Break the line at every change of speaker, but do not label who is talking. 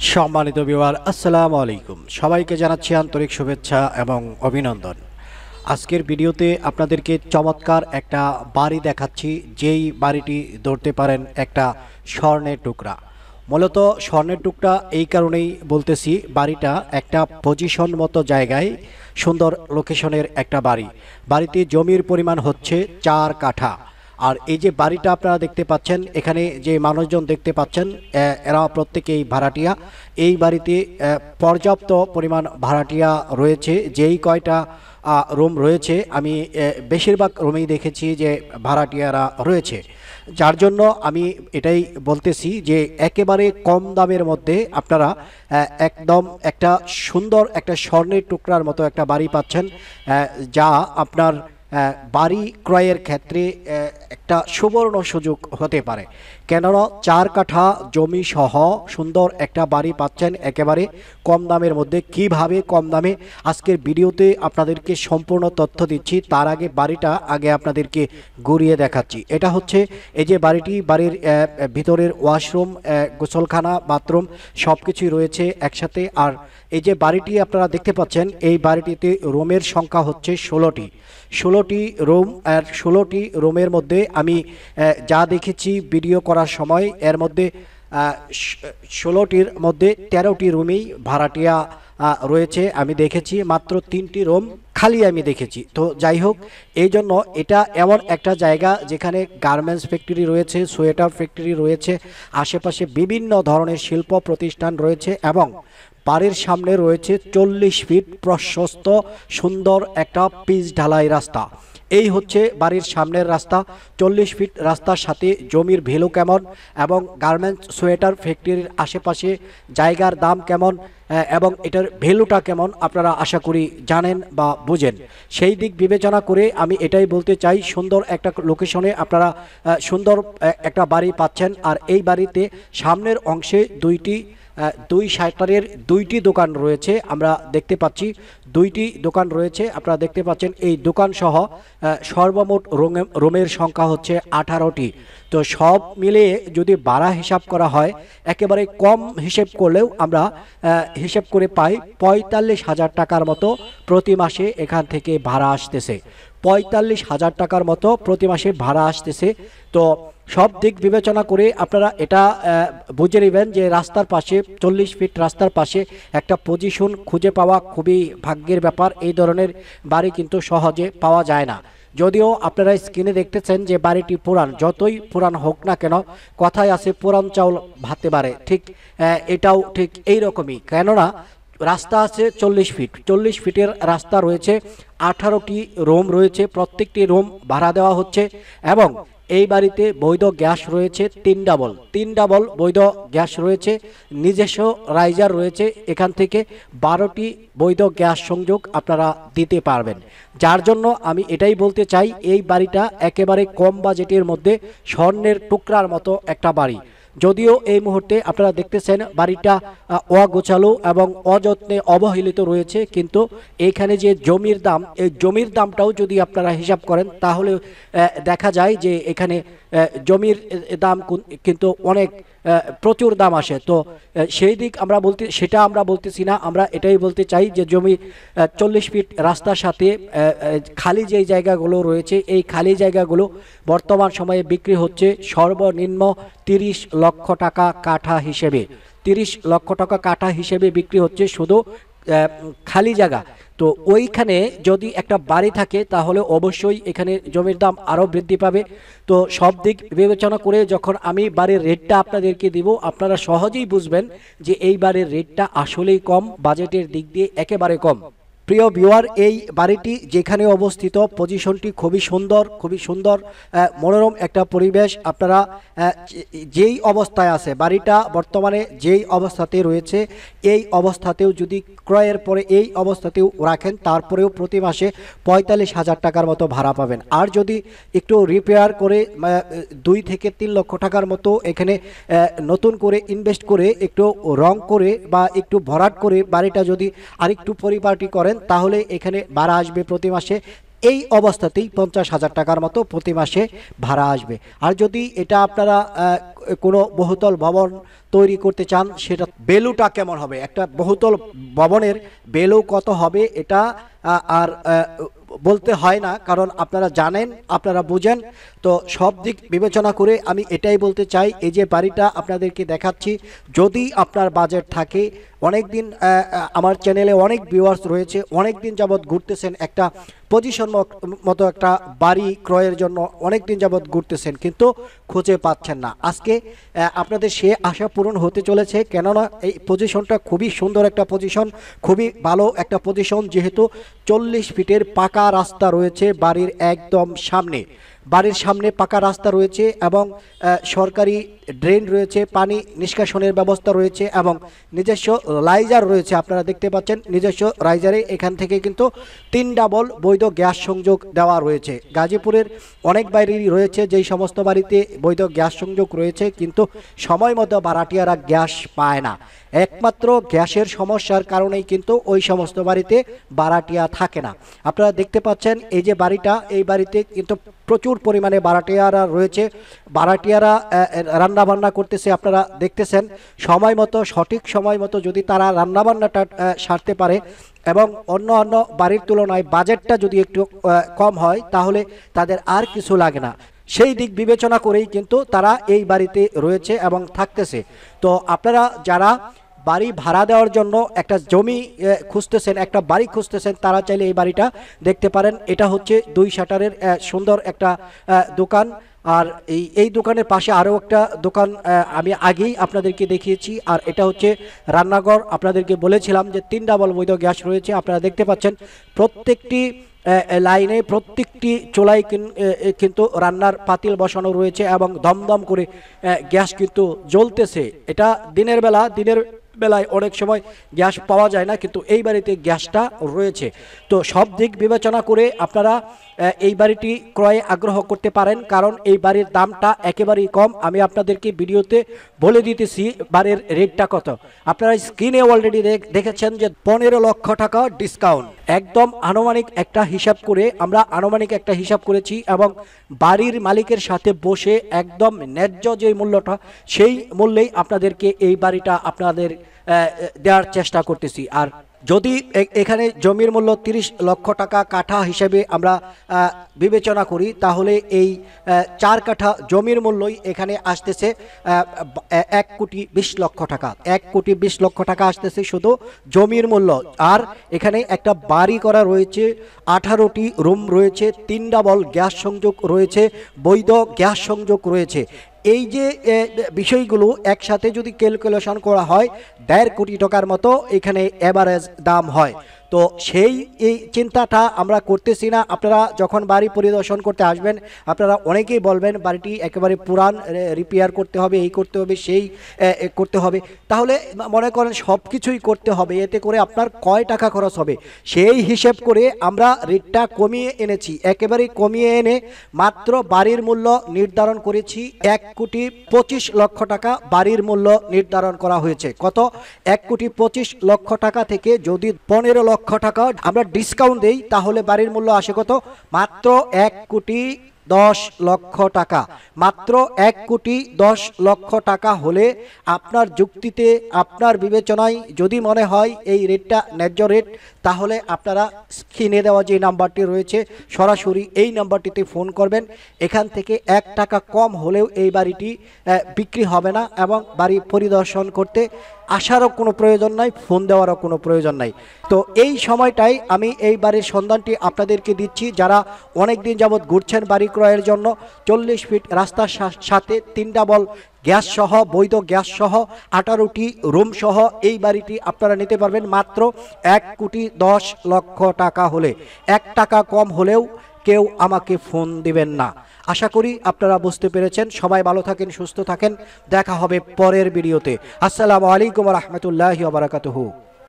সম্মানিত ভিউয়ার আসসালামু আলাইকুম, সবাইকে জানাচ্ছি আন্তরিক শুভেচ্ছা এবং অভিনন্দন। আজকের ভিডিওতে আপনাদেরকে চমৎকার একটা বাড়ি দেখাচ্ছি, যেই বাড়িটি ধরতে পারেন একটা স্বর্ণের টুকরা। মূলত স্বর্ণের টুকরা এই কারণেই বলতেছি, বাড়িটা একটা পজিশন মতো জায়গায় সুন্দর লোকেশনের একটা বাড়ি। বাড়িতে জমির পরিমাণ হচ্ছে 4 কাঠা। আর এই যে বাড়িটা আপনারা দেখতে পাচ্ছেন, এখানে যে মানুষজন দেখতে পাচ্ছেন এরা প্রত্যেকেই ভাড়াটিয়া। এই বাড়িতে পর্যাপ্ত পরিমাণ ভাড়াটিয়া রয়েছে। যেই কয়টা রুম রয়েছে, আমি বেশিরভাগ রুমেই দেখেছি যে ভাড়াটিয়ারা রয়েছে। যার জন্য আমি এটাই বলতেছি যে একেবারে কম দামের মধ্যে আপনারা একদম একটা সুন্দর একটা স্বর্ণের টুকরার মতো একটা বাড়ি পাচ্ছেন, যা আপনার বাড়ি ক্রয়ের ক্ষেত্রে একটা সুবর্ণ সুযোগ হতে পারে। কেননা 4 কাঠা জমি সহ সুন্দর একটা বাড়ি পাচ্ছেন একেবারে কম দামের মধ্যে। কিভাবে কম দামে, আজকের ভিডিওতে আপনাদেরকে সম্পূর্ণ তথ্য দিচ্ছি। তার আগে বাড়িটা আপনাদেরকে ঘুরিয়ে দেখাচ্ছি। এটা হচ্ছে এই যে বাড়িটি, বাড়ির ভিতরের ওয়াশরুম, গোসলখানা, বাথরুম সব কিছুই রয়েছে একসাথে। আর এই যে বাড়িটি আপনারা দেখতে পাচ্ছেন, এই বাড়িটিতে রুমের সংখ্যা হচ্ছে 16টি রুম। আর 16টি রুমের মধ্যে আমি যা দেখেছি ভিডিও করার সময়, এর মধ্যে 16টির মধ্যে 13টি রুমেই ভাড়াটিয়া রয়েছে। আমি দেখেছি মাত্র 3টি রুম খালি আমি দেখেছি। তো যাই হোক, এই জন্য এটা এমন একটা জায়গা যেখানে গার্মেন্টস ফ্যাক্টরি রয়েছে, সোয়েটার ফ্যাক্টরি রয়েছে, আশেপাশে বিভিন্ন ধরনের শিল্প প্রতিষ্ঠান রয়েছে এবং বাড়ির সামনে রয়েছে 40 ফিট প্রশস্ত সুন্দর একটা পিচ ঢালাই রাস্তা। এই হচ্ছে বাড়ির সামনের রাস্তা। 40 ফিট রাস্তার সাথে জমির ভ্যালু কেমন এবং গার্মেন্টস সোয়েটার ফ্যাক্টরির আশেপাশে জায়গার দাম কেমন এবং এটার ভ্যালুটা কেমন আপনারা আশা করি জানেন বা বুঝেন। সেই দিক বিবেচনা করে আমি এটাই বলতে চাই, সুন্দর একটা লোকেশনে আপনারা সুন্দর একটা বাড়ি পাচ্ছেন। আর এই বাড়িতে সামনের অংশে দুই শাটারের 2টি দোকান রয়েছে। আমরা দেখতে পাচ্ছি 2টি দোকান রয়েছে, আপনারা দেখতে পাচ্ছেন। এই দোকান সহ সর্বমোট রুমের সংখ্যা হচ্ছে 18টি। তো সব মিলিয়ে যদি ভাড়া হিসাব করা হয়, একেবারে কম হিসেব করলেও আমরা হিসেব করে পাই 45,000 টাকার মতো প্রতি মাসে এখান থেকে ভাড়া আসতেছে। 45,000 টাকার মতো প্রতি মাসে ভাড়া আসতেছে। তো সব দিক বিবেচনা করে আপনারা এটা বুঝে নেবেন যে রাস্তার পাশে, 40 ফিট রাস্তার পাশে একটা পজিশন খুঁজে পাওয়া খুবই ভাগ্যের ব্যাপার। এই ধরনের বাড়ি কিন্তু সহজে পাওয়া যায় না। যদিও আপনারা স্ক্রিনে দেখতেছেন যে বাড়িটি পুরান, যতই পুরান হোক না কেন, কথায় আছে পুরান চাউল ভাতে বাড়ে, ঠিক এটাও ঠিক এই রকমই। কেননা রাস্তা আছে 40 ফিটের রাস্তা রয়েছে, 18টি রুম রয়েছে, প্রত্যেকটি রুম ভাড়া দেওয়া হচ্ছে এবং এই বাড়িতে বৈধ গ্যাস রয়েছে 3 ডাবল বৈধ গ্যাস রয়েছে, নিজস্ব রাইজার রয়েছে। এখান থেকে 12টি বৈধ গ্যাস সংযোগ আপনারা দিতে পারবেন। যার জন্য আমি এটাই বলতে চাই, এই বাড়িটা একেবারে কম বাজেটের মধ্যে স্বর্ণের টুকরার মতো একটা বাড়ি। যদিও এই মুহূর্তে আপনারা দেখতেছেন বাড়িটা অগোছালো এবং অযত্নে অবহেলিত রয়েছে, কিন্তু এইখানে যে জমির দাম, এই জমির দামটাও যদি আপনারা হিসাব করেন তাহলে দেখা যায় যে এখানে জমির দাম কিন্তু অনেক প্রচুর দাম আসে। তো সেই দিক সেটা আমরা বলতেছি না, আমরা এটাই বলতে চাই যে জমি 40 ফিট রাস্তার সাথে খালি যেই জায়গাগুলো রয়েছে, এই খালি জায়গাগুলো বর্তমান সময়ে বিক্রি হচ্ছে সর্বনিম্ন 30 লক্ষ টাকা কাঠা হিসেবে। 30 লক্ষ টাকা কাঠা হিসেবে বিক্রি হচ্ছে শুধু খালি জায়গা। তো ওইখানে যদি একটা বাড়ি থাকে তাহলে অবশ্যই এখানে জমির দাম আরও বৃদ্ধি পাবে। তো সব দিক বিবেচনা করে যখন আমি বাড়ির রেটটা আপনাদেরকে দিব, আপনারা সহজেই বুঝবেন যে এই বাড়ির রেটটা আসলেই কম, বাজেটের দিক দিয়ে একেবারে কম। প্রিয় ভিউয়ার, এই বাড়িটি যেখানে অবস্থিত, পজিশনটি খুবই সুন্দর, মনোরম একটা পরিবেশ। আপনারা যেই অবস্থায় আছে বাড়িটা, বর্তমানে যেই অবস্থাতে রয়েছে, এই অবস্থাতেও যদি ক্রয়ের পরে এই অবস্থাতেও রাখেন, তারপরেও প্রতি মাসে 45,000 টাকার মতো ভাড়া পাবেন। আর যদি একটু রিপেয়ার করে 2 থেকে 3 লক্ষ টাকার মতো এখানে নতুন করে ইনভেস্ট করে, একটু রং করে বা একটু ভরাট করে বাড়িটা যদি আরেকটু পরিপাটি করেন, তাহলে এখানে ভাড়া আসবে প্রতি মাসে এই অবস্থাতেই 50,000 টাকার মতো প্রতি মাসে ভাড়া আসবে। আর যদি এটা আপনারা কোনো বহুতল ভবন তৈরি করতে চান, সেটা ভ্যালুটা কেমন হবে, একটা বহুতল ভবনের ভ্যালু কত হবে এটা আর বলতে হয় না, কারণ আপনারা জানেন, আপনারা বুঝেন। তো সব দিক বিবেচনা করে আমি এটাই বলতে চাই, এই যে বাড়িটা আপনাদেরকে দেখাচ্ছি, যদি আপনার বাজেট থাকে, অনেক দিন আমার চ্যানেলে অনেক ভিউয়ার্স রয়েছে, অনেক দিন যাবৎ ঘুরতেছেন একটা পজিশন মতো একটা বাড়ি ক্রয়ের জন্য, অনেক দিন যাবৎ ঘুরতেছেন কিন্তু খুঁজে পাচ্ছেন না। আজকে আপনাদের সে আশা পূরণ হতে চলেছে, কেননা এই পজিশনটা খুবই সুন্দর একটা পজিশন, খুবই ভালো একটা পজিশন, যেহেতু 40 ফিটের পাকা রাস্তা রয়েছে বাড়ির একদম সামনে। বাড়ির সামনে পাকা রাস্তা রয়েছে এবং সরকারি ড্রেন রয়েছে, পানি নিষ্কাশনের ব্যবস্থা রয়েছে এবং নিজস্ব রাইজার রয়েছে। আপনারা দেখতে পাচ্ছেন নিজস্ব রাইজারে এখান থেকে কিন্তু 3 ডাবল বৈধ গ্যাস সংযোগ দেওয়া রয়েছে। গাজীপুরের অনেক বাড়িরই রয়েছে, যেই সমস্ত বাড়িতে বৈধ গ্যাস সংযোগ রয়েছে কিন্তু সময় মতো ভাড়াটিয়ারা গ্যাস পায় না। একমাত্র গ্যাসের সমস্যার কারণেই কিন্তু ওই সমস্ত বাড়িতে ভাড়াটিয়া থাকে না। আপনারা দেখতে পাচ্ছেন এই যে বাড়িটা, এই বাড়িতে কিন্তু প্রচুর পরিমাণে ভাড়াটিয়ারা রয়েছে। ভাড়াটিয়ারা রান্নাবান্না করতেছে, আপনারা দেখতেছেন। সময় মতো, সঠিক সময় মতো যদি তারা রান্নাবান্নাটা সারতে পারে এবং অন্য অন্য বাড়ির তুলনায় বাজেটটা যদি একটু কম হয়, তাহলে তাদের আর কিছু লাগে না। সেই দিক বিবেচনা করেই কিন্তু তারা এই বাড়িতে রয়েছে এবং থাকতেছে। তো আপনারা যারা বাড়ি ভাড়া দেওয়ার জন্য একটা জমি খুঁজতেছেন, একটা বাড়ি খুঁজতেছেন, তারা চাইলে এই বাড়িটা দেখতে পারেন। এটা হচ্ছে 2 শাটারের সুন্দর একটা দোকান। আর এই দোকানের পাশে আরও একটা দোকান আমি আগেই আপনাদেরকে দেখিয়েছি। আর এটা হচ্ছে রান্নাঘর। আপনাদেরকে বলেছিলাম যে 3 ডাবল বৈধ গ্যাস রয়েছে। আপনারা দেখতে পাচ্ছেন প্রত্যেকটি লাইনে, প্রত্যেকটি চুলায় কিন্তু রান্নার পাতিল বসানো রয়েছে এবং দমদম করে গ্যাস কিন্তু জ্বলতেছে। এটা দিনের বেলায় অনেক সময় গ্যাস পাওয়া যায় না, কিন্তু এই বাড়িতে গ্যাসটা রয়েছে। তো সব দিক বিবেচনা করে আপনারা এই বাড়িটি ক্রয়ে আগ্রহ করতে পারেন, কারণ এই বাড়ির দামটা একেবারেই কম। আমি আপনাদেরকে ভিডিওতে বলে দিতেছি বাড়ির রেটটা কত। আপনারা স্ক্রিনে অলরেডি দেখেছেন যে 15 লক্ষ টাকা ডিসকাউন্ট। একদম আনুমানিক একটা হিসাব করে আমরা হিসাব করেছি এবং বাড়ির মালিকের সাথে বসে একদম ন্যায্য যে মূল্যটা, সেই মূল্যেই আপনাদেরকে এই বাড়িটা আপনাদের দেওয়ার চেষ্টা করতেছি। আর যদি এখানে জমির মূল্য 30 লক্ষ টাকা কাঠা হিসেবে আমরা বিবেচনা করি, তাহলে এই 4 কাঠা জমির মূল্যই এখানে আসতেছে 1,20,00,000 টাকা। 1,20,00,000 টাকা আসতেছে শুধু জমির মূল্য। আর এখানে একটা বাড়ি করা রয়েছে, 18টি রুম রয়েছে, 3 ডাবল গ্যাস সংযোগ রয়েছে, বৈধ গ্যাস সংযোগ রয়েছে। এই যে বিষয়গুলো একসাথে যদি ক্যালকুলেশন করা হয়, 1.5 কোটি টাকার মতো এখানে এভারেজ দাম হয়। তো সেই এই চিন্তাটা আমরা করতেছি না। আপনারা যখন বাড়ি পরিদর্শন করতে আসবেন, আপনারা অনেকেই বলবেন বাড়িটি একেবারে পুরান, রিপেয়ার করতে হবে, এই করতে হবে, সেই করতে হবে। তাহলে মনে করেন সব কিছুই করতে হবে, এতে করে আপনার কয় টাকা খরচ হবে সেই হিসেব করে আমরা রেটটা কমিয়ে এনেছি। একেবারেই কমিয়ে এনে মাত্র বাড়ির মূল্য নির্ধারণ করেছি 1,25,00,000 টাকা বাড়ির মূল্য নির্ধারণ করা হয়েছে। কত? 1,25,00,000 টাকা থেকে যদি 15 লক্ষ টাকা আমরা ডিসকাউন্ট দেই, তাহলে বাড়ির মূল্য আসে কত? মাত্র 1,10,00,000 টাকা। মাত্র 1,10,00,000 টাকা হলে আপনার যুক্তিতে, আপনার বিবেচনায় যদি মনে হয় এই রেটটা ন্যায্য রেট, তাহলে আপনারা স্ক্রিনে দেওয়া যে নাম্বারটি রয়েছে সরাসরি এই নাম্বারটিতে ফোন করবেন। এখান থেকে 1 টাকা কম হলেও এই বাড়িটি বিক্রি হবে না এবং বাড়ি পরিদর্শন করতে আসারও কোনো প্রয়োজন নাই, ফোন দেওয়ারও কোনো প্রয়োজন নাই। তো এই সময়টাই আমি এই বাড়ির সন্ধানটি আপনাদেরকে দিচ্ছি। যারা অনেক দিন যাবৎ ঘুরছেন বাড়ি ক্রয়ের জন্য, 40 ফিট রাস্তার সাথে 3 ডাবল গ্যাস সহ, বৈধ গ্যাস সহ, 18টি রুম সহ এই বাড়িটি আপনারা নিতে পারবেন মাত্র 1,10,00,000 টাকা হলে। 1 টাকা কম হলেও কেউ আমাকে ফোন দিবেন না। আশা করি আপনারা বুঝতে পেরেছেন। সবাই ভালো থাকেন, সুস্থ থাকেন। দেখা হবে পরের ভিডিওতে। আসসালামু আলাইকুম ওয়া রাহমাতুল্লাহি ওয়া বারাকাতুহু।